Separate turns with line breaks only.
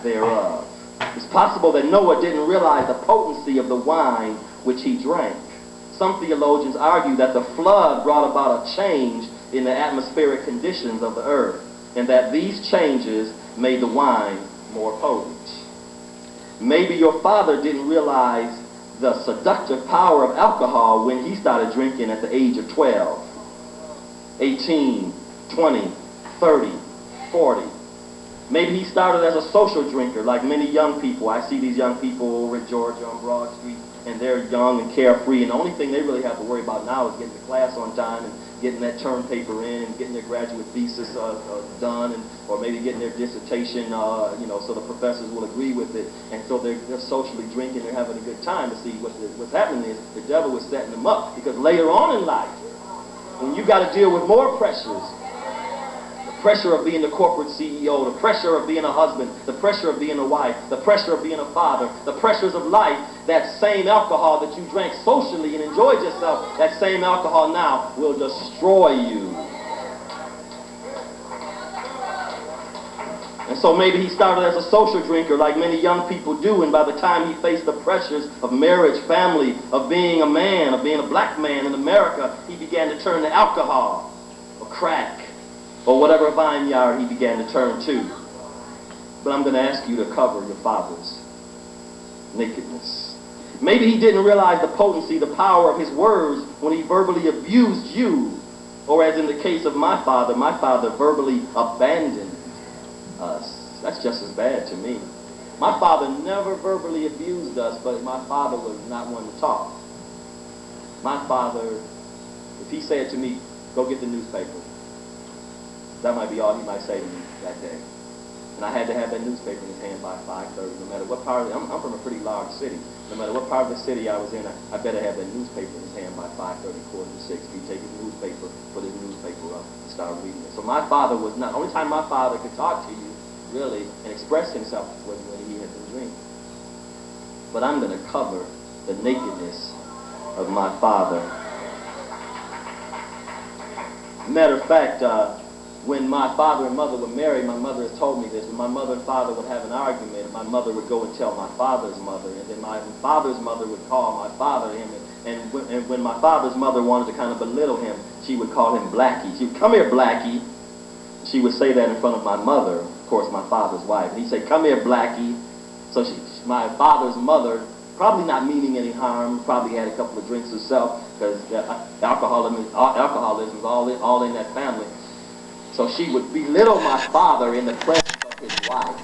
thereof. It's possible that Noah didn't realize the potency of the wine which he drank. Some theologians argue that the flood brought about a change in the atmospheric conditions of the earth, and that these changes made the wine more potent. Maybe your father didn't realize the seductive power of alcohol when he started drinking at the age of 12, 18, 20, 30, 40. Maybe he started as a social drinker like many young people. I see these young people over at Georgia on Broad Street, and they're young and carefree, and the only thing they really have to worry about now is getting to class on time and getting that term paper in and getting their graduate thesis done, and or maybe getting their dissertation, so the professors will agree with it. And so they're socially drinking, they're having a good time. To see what's happening is the devil is setting them up, because later on in life, when you got to deal with more pressures, the pressure of being the corporate CEO, the pressure of being a husband, the pressure of being a wife, the pressure of being a father, the pressures of life, that same alcohol that you drank socially and enjoyed yourself, that same alcohol now will destroy you. And so maybe he started as a social drinker like many young people do, and by the time he faced the pressures of marriage, family, of being a man, of being a black man in America, he began to turn to alcohol or crack or whatever vineyard he began to turn to. But I'm going to ask you to cover your father's nakedness. Maybe he didn't realize the potency, the power of his words when he verbally abused you, or as in the case of my father verbally abandoned us. That's just as bad to me. My father never verbally abused us, but my father was not one to talk. My father, if he said to me, go get the newspaper, that might be all he might say to me that day. And I had to have that newspaper in his hand by 5:30, no matter what part of the, I'm from a pretty large city. No matter what part of the city I was in, I better have that newspaper in his hand by 5:30, quarter to 6. He'd take his newspaper, put his newspaper up, and start reading it. So my father was not, only time my father could talk to you, really, and express himself was when he had been drinking. But I'm going to cover the nakedness of my father. Matter of fact, when my father and mother were married, my mother has told me this, when my mother and father would have an argument, my mother would go and tell my father's mother, and then my father's mother would call my father him, and when my father's mother wanted to kind of belittle him, she would call him Blackie. She would, come here, Blackie. She would say that in front of my mother, of course, my father's wife. And he'd say, come here, Blackie. So my father's mother, probably not meaning any harm, probably had a couple of drinks herself, because alcoholism is all in that family. So she would belittle my father in the presence of his wife.